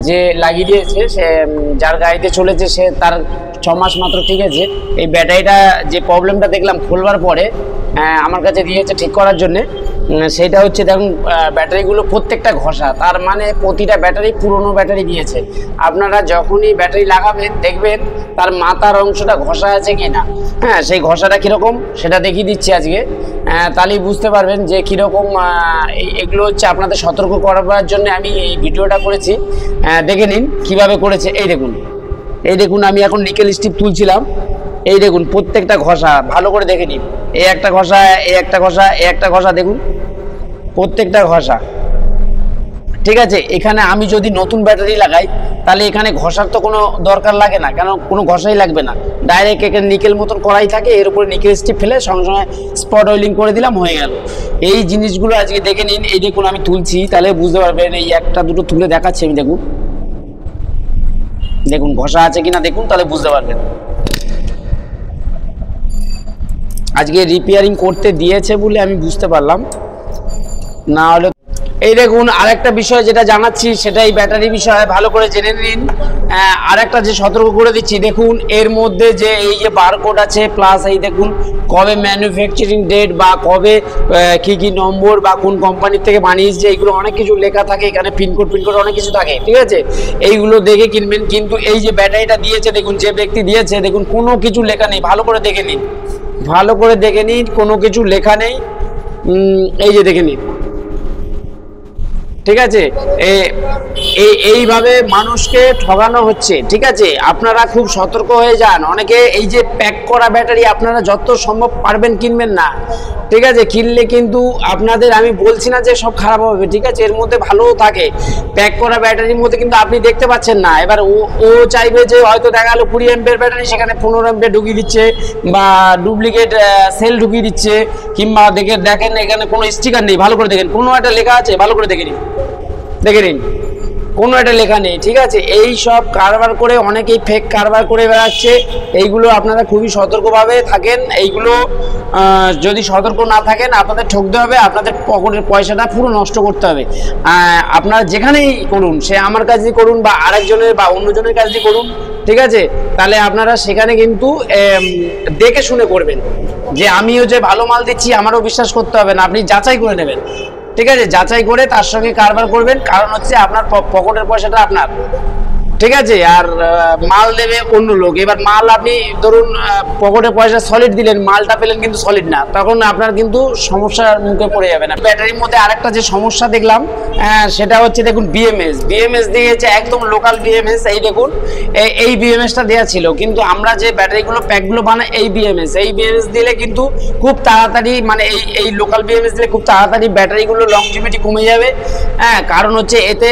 যে লাগিয়ে দিয়েছে, সে যার গাড়িতে চলেছে সে তার 6 মাস মাত্র ঠিক আছে। এই ব্যাটারিটা যে প্রবলেমটা দেখলাম খোলবার পরে আমার কাছে দিয়েছে ঠিক করার জন্যে, সেটা হচ্ছে দেখুন ব্যাটারিগুলো প্রত্যেকটা ঘষা, তার মানে প্রতিটা ব্যাটারি পুরনো ব্যাটারি দিয়েছে। আপনারা যখনই ব্যাটারি লাগাবেন দেখবেন তার মাথার অংশটা ঘষা আছে কি না। হ্যাঁ, সেই ঘষাটা কীরকম সেটা দেখিয়ে দিচ্ছি আজকে, তাহলেই বুঝতে পারবেন যে কীরকম। এগুলো হচ্ছে আপনাদের সতর্ক করার জন্য আমি এই ভিডিওটা করেছি। দেখে নিন কীভাবে করেছে। এই দেখুন আমি এখন নিকেল স্টিপ তুলছিলাম, এই দেখুন প্রত্যেকটা ঘষা ভালো করে দেখে নিন। এই একটা ঘষা, এই একটা ঘষা, এই একটা ঘষা, দেখুন প্রত্যেকটা ঘষা। ঠিক আছে, এখানে আমি যদি নতুন ব্যাটারি লাগাই তাহলে এখানে ঘষার তো কোনো দরকার লাগে না, কেন কোনো ঘষাই লাগবে না। ডাইরেক্ট এখানে নিকেল মতন করাই থাকে, এর উপরে নিকেল স্টিপ ফেলে সঙ্গে সঙ্গে স্পট অয়েলিং করে দিলাম, হয়ে গেল। এই জিনিসগুলো আজকে দেখে নিন। এই দেখুন আমি তুলছি, তাহলে বুঝতে পারবেন। এই একটা দুটো তুলে দেখাচ্ছি আমি, দেখুন ঘষা আছে কিনা দেখুন, তাহলে বুঝতে পারবেন। আজকে রিপেয়ারিং করতে দিয়েছে বলে আমি বুঝতে পারলাম, না হলে। এই দেখুন আরেকটা বিষয় যেটা জানাচ্ছি সেটা এই ব্যাটারি বিষয়ে ভালো করে জেনে নিন। আরেকটা যে সতর্ক করে দিচ্ছি, দেখুন এর মধ্যে যে এই যে বারকোড আছে, প্লাস এই দেখুন কবে ম্যানুফ্যাকচারিং ডেট বা কবে কি নম্বর বা কোন কোম্পানির থেকে বানিয়েছে, এইগুলো অনেক কিছু লেখা থাকে এখানে, পিনকোড অনেক কিছু থাকে। ঠিক আছে, এইগুলো দেখে কিনবেন। কিন্তু এই যে ব্যাটারিটা দিয়েছে দেখুন, যে ব্যক্তি দিয়েছে দেখুন কোনো কিছু লেখা নেই, ভালো করে দেখে নিন, ভালো করে দেখে নিন, কোনো কিছু লেখা নেই। এই যে দেখে নিন, ঠিক আছে। এইভাবে মানুষকে ঠকানো হচ্ছে। ঠিক আছে, আপনারা খুব সতর্ক হয়ে যান। অনেকে এই যে প্যাক করা ব্যাটারি আপনারা যত সম্ভব পারবেন কিনবেন না। ঠিক আছে, কিনলে কিন্তু আপনাদের, আমি বলছি না যে সব খারাপ হবে, ঠিক আছে, এর মধ্যে ভালোও থাকে। প্যাক করা ব্যাটারির মধ্যে কিন্তু আপনি দেখতে পাচ্ছেন না। এবার ও চাইবে যে হয়তো দেখা গেল 20 অ্যাম্পের ব্যাটারি, সেখানে 15 অ্যাম্পের ঢুকিয়ে দিচ্ছে বা ডুপ্লিকেট সেল ঢুকিয়ে দিচ্ছে, কিংবা দেখেন এখানে কোনো স্টিকার নেই, ভালো করে দেখেন, কোনো একটা লেখা আছে, ভালো করে দেখে নিন, কোনো একটা লেখা নেই। ঠিক আছে, এই সব কারবার করে অনেকেই ফেক কারবার করে বেড়াচ্ছে। এইগুলো আপনারা খুবই সতর্কভাবে থাকেন। এইগুলো যদি সতর্ক না থাকেন আপনাদের ঠকতে হবে, আপনাদের পকেটের পয়সাটা পুরো নষ্ট করতে হবে। আপনারা যেখানেই করুন, সে আমার কাজই করুন বা আরেকজনের বা অন্যজনের কাজই করুন, ঠিক আছে, তাহলে আপনারা সেখানে কিন্তু দেখে শুনে করবেন। যে আমিও যে ভালো মাল দিচ্ছি আমারও বিশ্বাস করতে হবে না, আপনি যাচাই করে নেবেন। ঠিক আছে, যাচাই করে তার সঙ্গে কারবার করবেন, কারণ হচ্ছে আপনার পকেটের পয়সাটা আপনার। ঠিক আছে, আর মাল দেবে অন্য লোক। এবার মাল আপনি ধরুন পকেটে পয়সা সলিড দিলেন, মালটা পেলেন কিন্তু সলিড না, তখন আপনার কিন্তু সমস্যার মুখে পড়ে যাবে না। ব্যাটারির মধ্যে আরেকটা যে সমস্যা দেখলাম সেটা হচ্ছে দেখুন বিএমএস দিয়েছে, একদম লোকাল বিএমএস। এই দেখুন এই বিএমএসটা দেওয়া ছিল, কিন্তু আমরা যে ব্যাটারিগুলো প্যাকগুলো বানাই এই বিএমএস দিলে কিন্তু খুব তাড়াতাড়ি, মানে এই লোকাল বিএমএস দিলে খুব তাড়াতাড়ি ব্যাটারিগুলো লংজিভিটি কমে যাবে। কারণ হচ্ছে এতে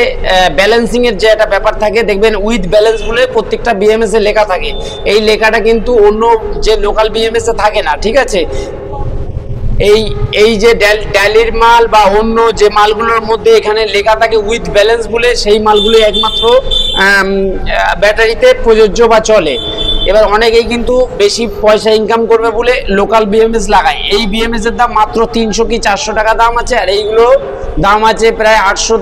ব্যালেন্সিংয়ের যে একটা ব্যাপার থাকে, দেখবেন উইথ ব্যালেন্স বলে প্রত্যেকটা বিএমএস এ লেখা থাকে। এই লেখাটা কিন্তু অন্য যে লোকাল বিএমএস এ থাকে না। ঠিক আছে, এই যে ড্যালির মাল বা অন্য যে মালগুলোর মধ্যে এখানে লেখা থাকে উইথ ব্যালেন্স বলে, সেই মালগুলো একমাত্র ব্যাটারিতে প্রযোজ্য বা চলে। এবার অনেকেই কিন্তু বেশি পয়সা ইনকাম করবে বলে লোকাল বিএমএস লাগায়। এই বিএমএস এর দাম মাত্র 300 কি 400 টাকা দাম আছে, আর এইগুলো দাম আছে প্রায় 800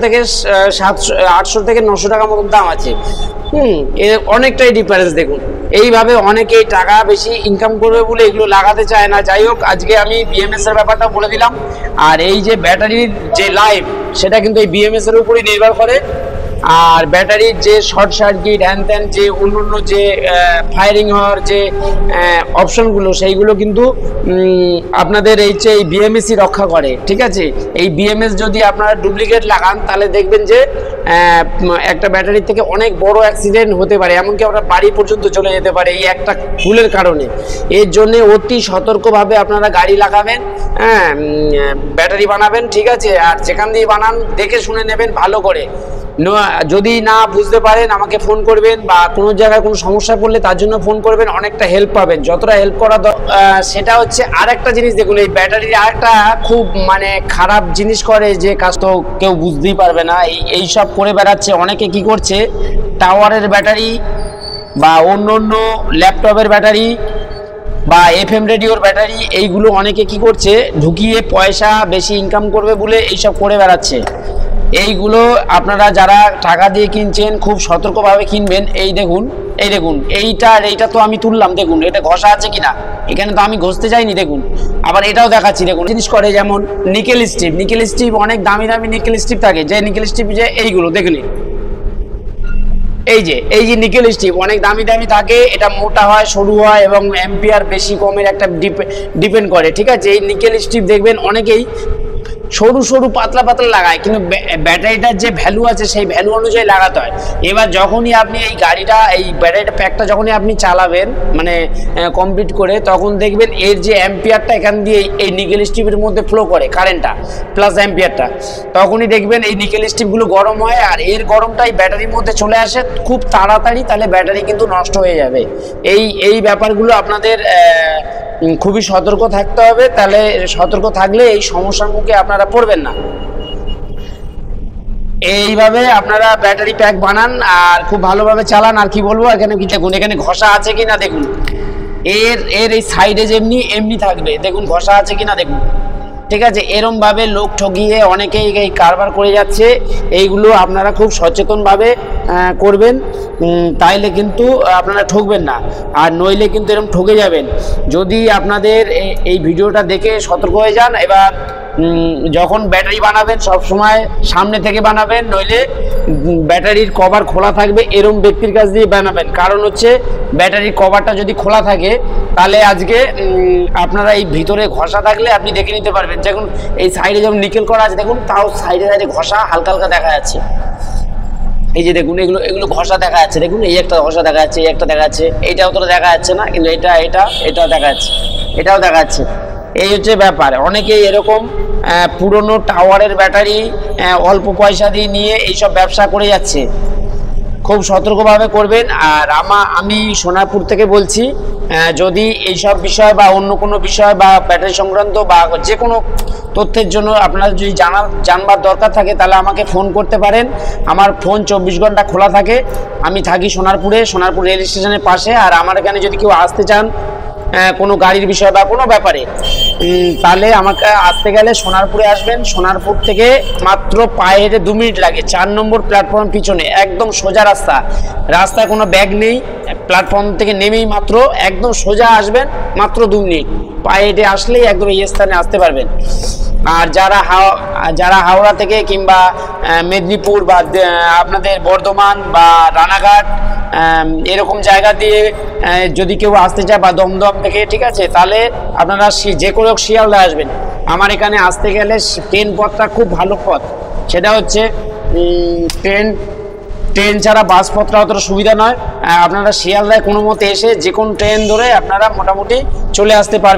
থেকে 900 টাকা মতো দাম আছে। এর অনেকটাই ডিফারেন্স দেখুন। এইভাবে অনেকেই টাকা বেশি ইনকাম করবে বলে এগুলো লাগাতে চায় না। যাই হোক, আজকে আমি বিএমএস এর ব্যাপারটা বলে দিলাম। আর এই যে ব্যাটারির যে লাইফ, সেটা কিন্তু এই বিএমএস এর উপরই নির্ভর করে। আর ব্যাটারির যে শর্ট সার্কিট হ্যান ত্যান যে অন্য যে ফায়ারিং হওয়ার যে অপশনগুলো, সেইগুলো কিন্তু আপনাদের এই বিএমএসই রক্ষা করে। ঠিক আছে, এই বিএমএস যদি আপনারা ডুপ্লিকেট লাগান তাহলে দেখবেন যে একটা ব্যাটারির থেকে অনেক বড় অ্যাক্সিডেন্ট হতে পারে, এমনকি আপনার বাড়ি পর্যন্ত চলে যেতে পারে এই একটা ভুলের কারণে। এর জন্য অতি সতর্কভাবে আপনারা গাড়ি লাগাবেন, ব্যাটারি বানাবেন। ঠিক আছে, আর যেখান দিয়ে বানান দেখে শুনে নেবেন ভালো করে। যদি না বুঝতে পারেন আমাকে ফোন করবেন, বা কোনো জায়গায় কোনো সমস্যা পড়লে তার জন্য ফোন করবেন, অনেকটা হেল্প পাবেন। যতটা হেল্প করা সেটা হচ্ছে আরেকটা জিনিস দেখুন, এই ব্যাটারির আরেকটা খুব মানে খারাপ জিনিস করে, যে কাজ তো কেউ বুঝতেই পারবে না, এই সব করে বেড়াচ্ছে। অনেকে কি করছে, টাওয়ারের ব্যাটারি বা অন্য ল্যাপটপের ব্যাটারি বা এফএম রেডিওর ব্যাটারি, এইগুলো অনেকে কি করছে ঢুকিয়ে পয়সা বেশি ইনকাম করবে বলে এইসব করে বেড়াচ্ছে। এইগুলো আপনারা যারা টাকা দিয়ে কিনছেন খুব সতর্কভাবে কিনবেন। এই দেখুন এইটা তো আমি তুললাম, দেখুন এটা ঘষা আছে কিনা, এখানে তো আমি ঘষতে যাইনি। দেখুন আবার এটাও দেখাচ্ছি, দেখুন জিনিস করে যেমন নিকেল স্ট্রিপ, অনেক দামি নিকেল স্ট্রিপ থাকে, যে নিকেল স্ট্রিপ যে এইগুলো দেখলি, এই যে নিকেল স্ট্রিপ অনেক দামি থাকে, এটা মোটা হয় সরু হয় এবং অ্যাম্পিয়ার বেশি কমের একটা ডিপেন্ড করে, ঠিক আছে। এই নিকেল স্ট্রিপ দেখবেন অনেকেই সরু পাতলা লাগায়, কিন্তু ব্যাটারিটার যে ভ্যালু আছে সেই ভ্যালু অনুযায়ী লাগাতে হয়। এবার যখনই আপনি এই ব্যাটারিটা প্যাকটা যখনই আপনি চালাবেন মানে কমপ্লিট করে, তখন দেখবেন এর যে অ্যাম্পিয়ারটা এখান দিয়ে এই নিকেল স্ট্রিপের মধ্যে ফ্লো করে কারেন্টটা প্লাস অ্যাম্পিয়ারটা, তখনই দেখবেন এই নিকেল স্ট্রিপগুলো গরম হয়, আর এর গরমটাই ব্যাটারির মধ্যে চলে আসে খুব তাড়াতাড়ি, তাহলে ব্যাটারি কিন্তু নষ্ট হয়ে যাবে। এই ব্যাপারগুলো আপনাদের খুবই সতর্ক থাকতে হবে, তাহলে সতর্ক থাকলে এই সমস্যার মুখে আপনারা পড়বেন না। এইভাবে আপনারা ব্যাটারি প্যাক বানান আর খুব ভালোভাবে চালান। আর কি বলবো, এখানে কি দেখুন, এখানে ঘষা আছে কিনা দেখুন, এর এই সাইডে এমনি থাকবে, দেখুন ঘষা আছে কিনা দেখুন, ঠিক আছে। এরম ভাবে লোক ঠকিয়ে অনেকেই এই কারবার করে যাচ্ছে, এইগুলো আপনারা খুব সচেতনভাবে করবেন, তাইলে কিন্তু আপনারা ঠকবেন না, আর নইলে কিন্তু এরকম ঠকে যাবেন। যদি আপনাদের এই ভিডিওটা দেখে সতর্ক হয়ে যান, এবার যখন ব্যাটারি বানাবেন সব সময় সামনে থেকে বানাবেন, নইলে ব্যাটারির কভার খোলা থাকবে এরকম ব্যক্তির কাছ দিয়ে বানাবেন। কারণ হচ্ছে ব্যাটারির কভারটা যদি খোলা থাকে, তাহলে আজকে আপনারা এই ভিতরে ঘষা থাকলে আপনি দেখে নিতে পারবেন। দেখুন এই সাইডে যেমন নিকেল করা আছে, দেখুন তাও সাইডে ঘষা হালকা দেখা যাচ্ছে। এই যে দেখুন এগুলো ঘষা দেখা যাচ্ছে, দেখুন এই একটা ঘষা দেখা যাচ্ছে, এই একটা দেখা যাচ্ছে, এইটাও তো দেখা যাচ্ছে না, কিন্তু এটাও দেখা যাচ্ছে, এটাও দেখা যাচ্ছে। এই হচ্ছে ব্যাপার। অনেকেই এরকম পুরনো টাওয়ারের ব্যাটারি অল্প পয়সা দিয়ে নিয়ে এইসব ব্যবসা করে যাচ্ছে, খুব সতর্কভাবে করবেন। আর আমি সোনারপুর থেকে বলছি, যদি এইসব বিষয় বা অন্য কোনো বিষয় বা ব্যাটারি সংক্রান্ত বা যে কোনো তথ্যের জন্য আপনার যদি জানবার দরকার থাকে, তাহলে আমাকে ফোন করতে পারেন। আমার ফোন 24 ঘন্টা খোলা থাকে। আমি থাকি সোনারপুর রেল স্টেশনের পাশে। আর আমার এখানে যদি কেউ আসতে চান কোনো গাড়ির বিষয় বা কোনো ব্যাপারে, তাহলে আমাকে আসতে গেলে সোনারপুরে আসবেন। সোনারপুর থেকে মাত্র পায়ে হেঁটে 2 মিনিট লাগে, 4 নম্বর প্ল্যাটফর্ম পিছনে, একদম সোজা রাস্তায় কোনো ব্যাগ নেই। প্ল্যাটফর্ম থেকে নেমেই মাত্র একদম সোজা আসবেন, মাত্র 2 মিনিট পায়ে হেঁটে আসলেই একদম এই স্থানে আসতে পারবেন। আর যারা হাওড়া থেকে কিংবা মেদিনীপুর বা আপনাদের বর্ধমান বা রানাঘাট এরকম জায়গা দিয়ে যদি কেউ আসতে চায় বা দমদম থেকে, ঠিক আছে, তাহলে আপনারা যে কোনো শিয়ালদা আসবেন। আমার এখানে আসতে গেলে ট্রেন পথটা খুব ভালো পথ, সেটা হচ্ছে ট্রেন ছাড়া বাস পথটা অতটা সুবিধা নয়। আপনারা শিয়ালদায় কোনো মতে এসে যে কোনো ট্রেন ধরে আপনারা মোটামুটি চলে আসতে পারবেন।